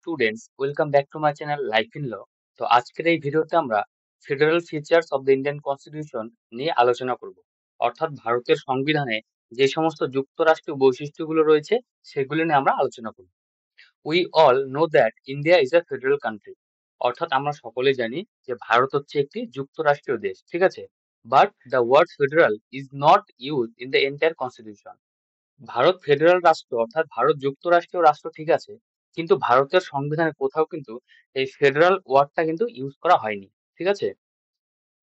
Students, welcome back to my channel life in law. তো আজকের এই ভিডিওতে আমরা federal features of the Indian constitution নিয়ে আলোচনা করব। অর্থাৎ ভারতের সংবিধানে যে সমস্ত যুক্তরাষ্ট্রীয় বৈশিষ্ট্যগুলো রয়েছে সেগুলো নিয়ে আমরা আলোচনা করব। We all know that India is a federal country. অর্থাৎ আমরা সকলে জানি যে ভারত হচ্ছে একটি যুক্তরাষ্ট্রীয় দেশ, ঠিক আছে। But the word federal is not use in the entire constitution. ভারত ফেডারেল রাষ্ট্র অর্থাৎ ভারত যুক্তরাষ্ট্রীয় রাষ্ট্র, ঠিক আছে, কিন্তু ভারতের সংবিধানে কোথাও কিন্তু এই ফেডারাল ওয়ার্ডটা কিন্তু ইউজ করা হয়নি, ঠিক আছে।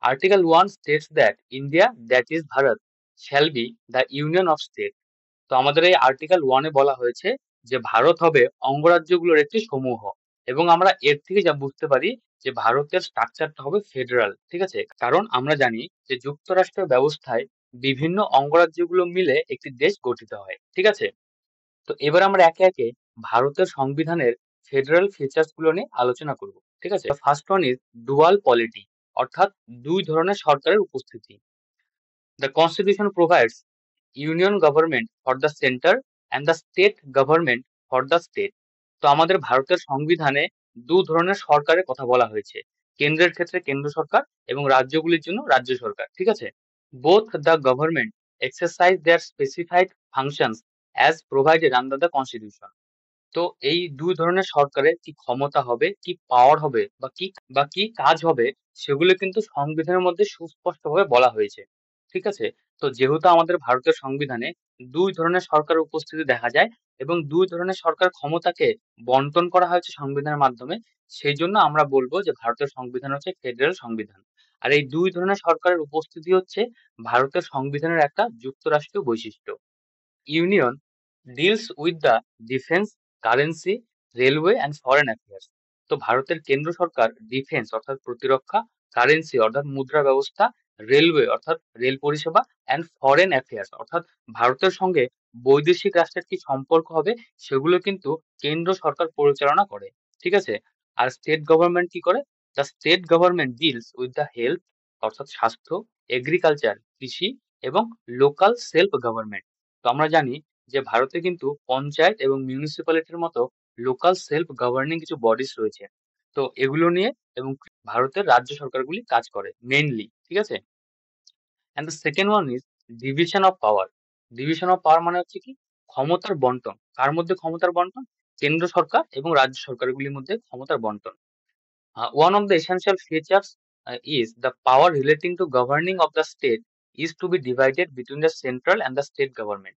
Article 1 states that India, that is Bharat, shall be the union of state. তো আমাদের এই আর্টিকেল 1-এ বলা হয়েছে যে ভারত হবে অঙ্গরাজ্যগুলোর একটি সমূহ, এবং আমরা এর থেকে যা বুঝতে পারি যে ভারতের স্ট্রাকচারটা হবে ফেডারাল, ঠিক আছে। কারণ আমরা জানি যে যুক্তরাষ্ট্রের ব্যবস্থায় বিভিন্ন অঙ্গরাজ্যগুলো মিলে একটি দেশ গঠিত হয়, ঠিক আছে। তো এবার আমরা একে একে ভারতের সংবিধানের ফেডারাল ফিচার্স গুলো নিয়ে আলোচনা করব, ঠিক আছে। First one is dual polity, অর্থাৎ দুই ধরনের সরকারের উপস্থিতি। The constitution provides union government for the centre and the state government for the state. তো আমাদের ভারতের সংবিধানে দু ধরনের সরকারের কথা বলা হয়েছে, কেন্দ্রের ক্ষেত্রে কেন্দ্র সরকার এবং রাজ্যগুলির জন্য রাজ্য সরকার, ঠিক আছে। Both the government exercise their specified functions as provided under the constitution. তো এই দুই ধরনের সরকারের কি ক্ষমতা হবে, কি পাওয়ার হবে, বা কি কাজ হবে, সেগুলো কিন্তু সংবিধানের মধ্যে সুস্পষ্টভাবে বলা হয়েছে, ঠিক আছে। তো যেহেতু আমাদের ভারতের সংবিধানে দুই ধরনের সরকারের উপস্থিতি দেখা যায় এবং দুই ধরনের সরকার ক্ষমতাকে বন্টন করা হয়েছে সংবিধানের মাধ্যমে, সেই জন্য আমরা বলবো যে ভারতের সংবিধান হচ্ছে ফেডারেল সংবিধান। আর এই দুই ধরনের সরকারের উপস্থিতি হচ্ছে ভারতের সংবিধানের একটা যুক্তরাষ্ট্রীয় বৈশিষ্ট্য। Union deals with the defence, currency, railway and foreign affairs. তো ভারতের কেন্দ্র সরকার ডিফেন্স অর্থাৎ প্রতিরক্ষা, কারেন্সি অর্থাৎ মুদ্রা ব্যবস্থা, রেলওয়ে অর্থাৎ রেল পরিষেবা, অ্যান্ড ফরেন অ্যাফেয়ার্স অর্থাৎ ভারতের সঙ্গে বৈদেশিক রাষ্ট্রের কি সম্পর্ক হবে সেগুলো কিন্তু কেন্দ্র সরকার পরিচালনা করে, ঠিক আছে। আর স্টেট গভর্নমেন্ট কি করে? The state government deals with the health অর্থাৎ স্বাস্থ্য, এগ্রিকালচার কৃষি, এবং লোকাল সেলফ গভর্নমেন্ট। তো আমরা জানি যে ভারতে কিন্তু পঞ্চায়েত এবং মিউনিসিপ্যালিটির মতো লোকাল সেলফ গভর্নিং কিছু বডিজ রয়েছে। তো এগুলো নিয়ে এবং ভারতের রাজ্য সরকারগুলি কাজ করে মেইনলি, ঠিক আছে। And the second one is division of power. Division of power মানে হচ্ছে কি ক্ষমতার বন্টন। কার মধ্যে ক্ষমতার বন্টন? কেন্দ্র সরকার এবং রাজ্য সরকারগুলির মধ্যে ক্ষমতার বন্টন। One of the essential features is the power relating to governing of the state is to be divided between the central and the state government.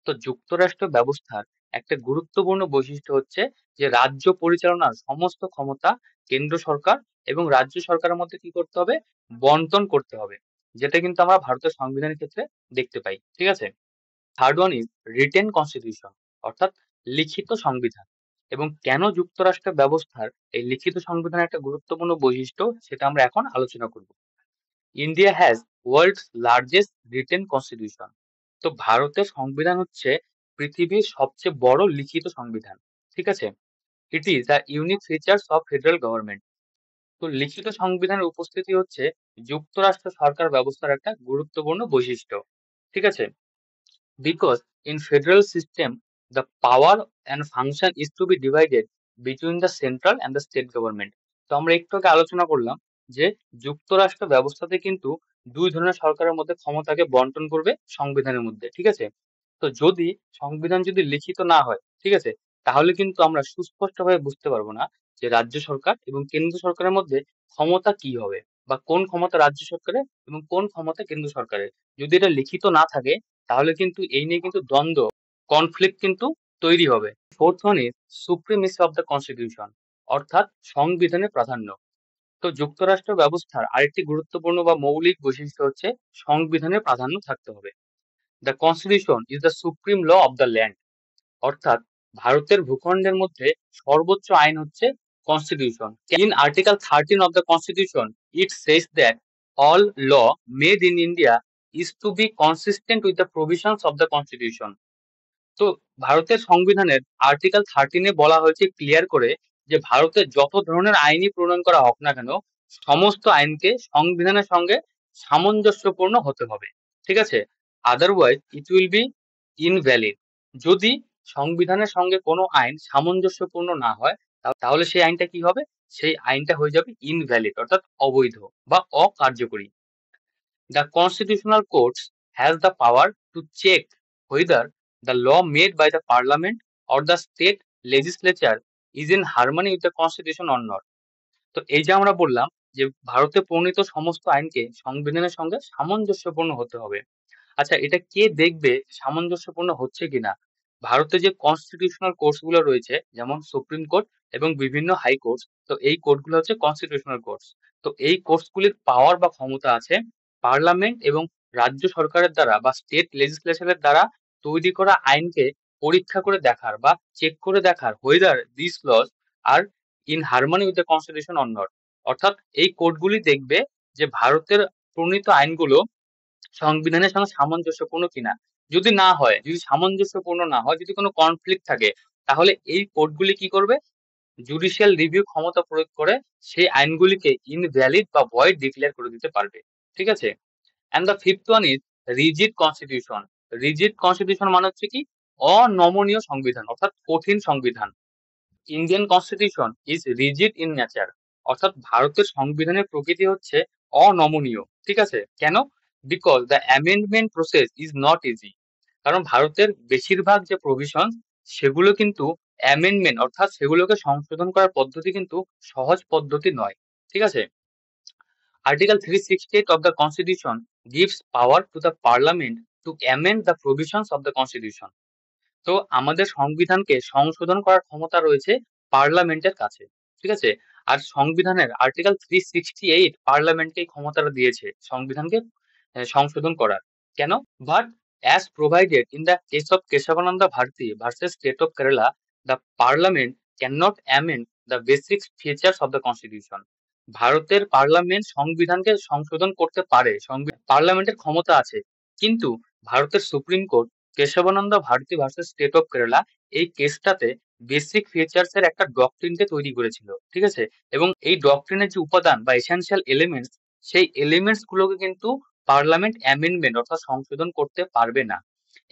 তো যুক্তরাষ্ট্র ব্যবস্থার একটা গুরুত্বপূর্ণ বৈশিষ্ট্য হচ্ছে যে রাজ্য পরিচালনার সমস্ত ক্ষমতা কেন্দ্র সরকার এবং রাজ্য সরকারের মধ্যে কি করতে হবে? বন্টন করতে হবে, যেটা কিন্তু আমরা ভারতের সংবিধানের ক্ষেত্রে দেখতে পাই, ঠিক আছে। Third one is written constitution, অর্থাৎ লিখিত সংবিধান। এবং কেন যুক্তরাষ্ট্র ব্যবস্থার এই লিখিত সংবিধানের একটা গুরুত্বপূর্ণ বৈশিষ্ট্য সেটা আমরা এখন আলোচনা করব। India has world's largest written constitution. তো ভারতের সংবিধান হচ্ছে পৃথিবীর সবচেয়ে বড় লিখিত সংবিধান, ঠিক আছে। It is the unique features of federal government. তো লিখিত সংবিধানের উপস্থিতি হচ্ছে যুক্তরাষ্ট্র সরকার ব্যবস্থার একটা গুরুত্বপূর্ণ বৈশিষ্ট্য, ঠিক আছে। Because in federal system, the power and function is to be divided between the central and the state government. তো আমরা একটু আগে আলোচনা করলাম যে যুক্তরাষ্ট্র ব্যবস্থাতে কিন্তু দুই ধরনের সরকারের মধ্যে ক্ষমতাকে বন্টন করবে সংবিধানের মধ্যে, ঠিক আছে। তো যদি সংবিধান যদি লিখিত না হয়, ঠিক আছে, তাহলে কিন্তু আমরা সুস্পষ্টভাবে বুঝতে পারবো না যে রাজ্য সরকার এবং কেন্দ্র সরকারের মধ্যে ক্ষমতা কি হবে, বা কোন ক্ষমতা রাজ্য সরকারের এবং কোন ক্ষমতা কেন্দ্র সরকারের। যদি এটা লিখিত না থাকে তাহলে কিন্তু এই নিয়ে কিন্তু দ্বন্দ্ব, কনফ্লিক্ট কিন্তু তৈরি হবে। Fourth one is supremacy of the constitution, অর্থাৎ সংবিধানের প্রাধান্য। তো যুক্তরাষ্ট্র ব্যবস্থার আরেকটি গুরুত্বপূর্ণ বা মৌলিক বৈশিষ্ট্য হচ্ছে সংবিধানের প্রাধান্য থাকতে হবে। The constitution is the supreme law of the land, অর্থাৎ ভারতের ভূখণ্ডের মধ্যে সর্বোচ্চ আইন হচ্ছে constitution. In article 13 of the constitution it says that all law made in India is to be consistent with the provisions of the constitution. তো ভারতের সংবিধানের আর্টিকেল 13-এ বলা হয়েছে ক্লিয়ার করে যে ভারতের যত ধরনের আইনই প্রণয়ন করা হোক না কেন, সমস্ত আইনকে সংবিধানের সঙ্গে সামঞ্জস্যপূর্ণ হতে হবে, ঠিক আছে। Otherwise it will be invalid. যদি সংবিধানের সঙ্গে কোনো আইন সামঞ্জস্যপূর্ণ না হয় তাহলে সেই আইনটা কি হবে? সেই আইনটা হয়ে যাবে ইনভ্যালিড অর্থাৎ অবৈধ বা অকার্যকরী। The constitutional courts has the power to check whether the law made by the parliament or the state legislature is in harmony with the constitution or not. তো এই যে আমরা বললাম যে ভারতে প্রণীত সমস্ত আইনকে সংবিধানের সঙ্গে সামঞ্জস্যপূর্ণ হতে হবে। আচ্ছা, এটা কে দেখবে সামঞ্জস্যপূর্ণ হচ্ছে কিনা? ভারতে যে কনস্টিটিউশনাল কোর্টস গুলো রয়েছে যেমন সুপ্রিম কোর্ট এবং বিভিন্ন হাই কোর্টস, তো এই কোর্ট গুলো হচ্ছে কনস্টিটিউশনাল কোর্টস। তো এই কোর্টস গুলির পাওয়ার বা ক্ষমতা আছে পার্লামেন্ট এবং রাজ্য সরকারের দ্বারা বা স্টেট লেজিসলেশনের দ্বারা তৈরি করা আইনকে পরীক্ষা করে দেখার বা চেক করে দেখার whether these laws are in harmony with the constitution or not। অর্থাৎ এই কোর্টগুলি দেখবে যে ভারতের প্রণীত আইনগুলো সংবিধানের সঙ্গে সামঞ্জস্যপূর্ণ কিনা। যদি না হয়, যদি সামঞ্জস্যপূর্ণ না হয়, যদি কোনো কনফ্লিক্ট থাকে, তাহলে এই কোর্টগুলি কি করবে? জুডিশিয়াল রিভিউ ক্ষমতা প্রয়োগ করে সেই আইনগুলিকে ইনভ্যালিড বা ভয়েড ডিক্লেয়ার করে দিতে পারবে। ঠিক আছে? And the fifth one is rigid constitution. Rigid constitution মানে হচ্ছে কি? অনমনীয় সংবিধান অর্থাৎ কঠিন সংবিধান। Indian constitution is rigid in nature. অর্থাৎ ভারতের সংবিধানের প্রকৃতি হচ্ছে অনমনীয়। ঠিক আছে? কেন? Because the amendment process is not easy. কারণ ভারতের বেশিরভাগ যে প্রভিশন সেগুলো কিন্তু অ্যামেন্ডমেন্ট অর্থাৎ সেগুলোকে সংশোধন করার পদ্ধতি কিন্তু সহজ পদ্ধতি নয়। ঠিক আছে? Article 368 of the Constitution gives power to the Parliament to amend the provisions of the Constitution. তো আমাদের সংবিধানকে সংশোধন করার ক্ষমতা রয়েছে পার্লামেন্টের কাছে। ঠিক আছে? আর সংবিধানের আর্টিকেল 368 পার্লামেন্টকে এই ক্ষমতাটা দিয়েছে সংবিধানকে সংশোধন করার। কেন? But as provided in the case of Kesavananda Bharati versus State of Kerala, the Parliament cannot amend the basic features of the Constitution. ভারতের পার্লামেন্ট সংবিধানকে সংশোধন করতে পারে, পার্লামেন্টের ক্ষমতা আছে, কিন্তু ভারতের supreme court Kesavananda Bharati versus state of Kerala এই কেসটাতে বেসিক ফিচার্স এর একটা ডক্ট্রিনকে তৈরি করেছিল। ঠিক আছে? এবং এই ডক্ট্রিনের যে উপাদান বা এসেনশিয়াল এলিমেন্টস, সেই এলিমেন্টস গুলোকে কিন্তু পার্লামেন্ট অ্যামেন্ডমেন্ট অর্থাৎ সংশোধন করতে পারবে না।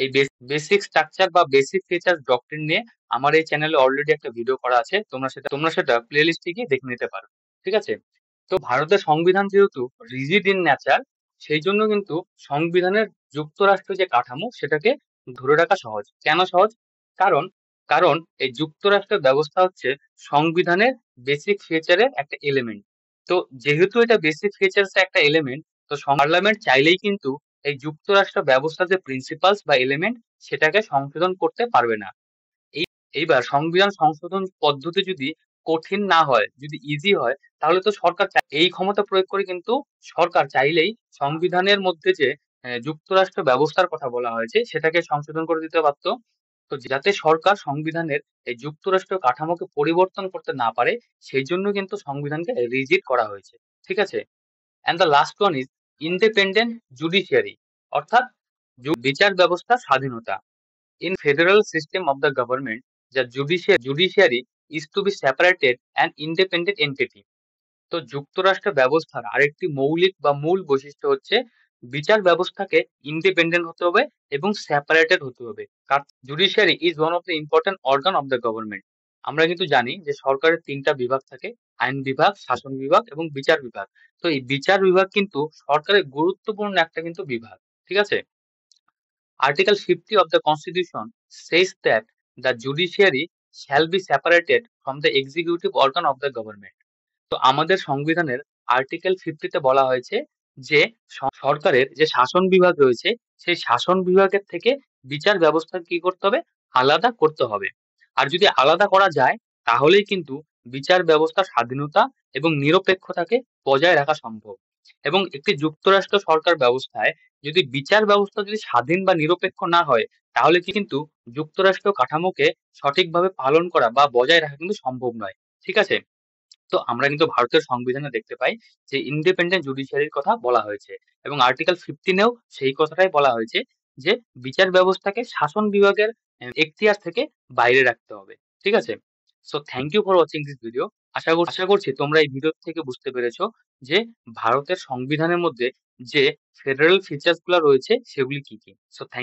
এই বেসিক স্ট্রাকচার বা বেসিক ফিচার্স ডক্ট্রিন নিয়ে আমার এই চ্যানেলে অলরেডি একটা ভিডিও করা আছে, তোমরা সেটা প্লেলিস্টে গিয়ে দেখে নিতে পারো। ঠিক আছে? তো ভারতের সংবিধান যেহেতু রিজিড ইন নেচার, সেই জন্য কিন্তু সংবিধানের যুক্তরাষ্ট্র যে কাঠামো সেটাকে ধরে রাখা সহজ। কেন সহজ? কারণ কারণ এই যুক্তরাষ্ট্রের ব্যবস্থা হচ্ছে সংবিধানের বেসিক ফিচারের একটা এলিমেন্ট। তো যেহেতু এটা বেসিক ফিচার্স একটা এলিমেন্ট, তো পার্লামেন্ট চাইলেই কিন্তু এই যুক্তরাষ্ট্র ব্যবস্থার যে প্রিন্সিপালস বা এলিমেন্ট সেটাকে সংশোধন করতে পারবে না। এইবার সংবিধান সংশোধন পদ্ধতি যদি কঠিন না হয়, যদি ইজি হয়, তাহলে তো সরকার এই ক্ষমতা প্রয়োগ করে কিন্তু সরকার চাইলেই সংবিধানের মধ্যে যে যুক্তরাষ্ট্র ব্যবস্থার কথা বলা হয়েছে সেটাকে সংশোধন করে দিতে পারতো। তো যাতে সরকার সংবিধানের এই যুক্তরাষ্ট্র কাঠামোকে পরিবর্তন করতে না পারে, সেই জন্য কিন্তু সংবিধানকে রিজিড করা হয়েছে। ঠিক আছে? And the last one is independent judiciary, অর্থাৎ বিচার ব্যবস্থার স্বাধীনতা। In federal system of the government, the judiciary is to be separated and independent entity. তো যুক্তরাষ্ট্র ব্যবস্থার আরেকটি মৌলিক বা মূল বৈশিষ্ট্য হচ্ছে বিচার ব্যবস্থাকে ইন্ডিপেন্ডেন্ট হতে হবে এবং সেপারেটেড হতে হবে। Judiciary is one of the important organ of the government. আমরা কিন্তু জানি যে সরকারের 3টা বিভাগ থাকে, আইন বিভাগ, শাসন বিভাগ এবং বিচার বিভাগ। তো এই বিচার বিভাগ কিন্তু সরকারের গুরুত্বপূর্ণ একটা কিন্তু বিভাগ। ঠিক আছে? Article 50 of the Constitution says that the judiciary shall be separated from the executive organ of the government. তো আমাদের সংবিধানের আর্টিকেল 50 তে বলা হয়েছে যে সরকারের যে শাসন বিভাগ রয়েছে সেই শাসন বিভাগের থেকে বিচার ব্যবস্থা কি করতে হবে? আলাদা করতে হবে। আর যদি আলাদা করা যায় তাহলেই কিন্তু বিচার ব্যবস্থার স্বাধীনতা এবং নিরপেক্ষতাকে বজায় রাখা সম্ভব। এবং একটি যুক্তরাষ্ট্র সরকার ব্যবস্থায় যদি বিচার ব্যবস্থা যদি স্বাধীন বা নিরপেক্ষ না হয়, তাহলে কিন্তু যুক্তরাষ্ট্র কাঠামোকে সঠিকভাবে পালন করা বা বজায় রাখা কিন্তু সম্ভব নয়। ঠিক আছে? তো আমরা কিন্তু ভারতের সংবিধানে দেখতে পাই যে ইন্ডিপেন্ডেন্ট জুডিশিয়ারির কথা বলা হয়েছে এবং আর্টিকেল 15 এও সেই কথাটাই বলা হয়েছে যে বিচার ব্যবস্থাকে শাসন বিভাগের এখতিয়ার থেকে বাইরে রাখতে হবে। ঠিক আছে? So thank you for watching this video. আশা করছি তোমরা এই ভিডিও থেকে বুঝতে পেরেছো যে ভারতের সংবিধানের মধ্যে যে ফেডারেল ফিচার্স গুলো রয়েছে সেগুলি কি কি। So thank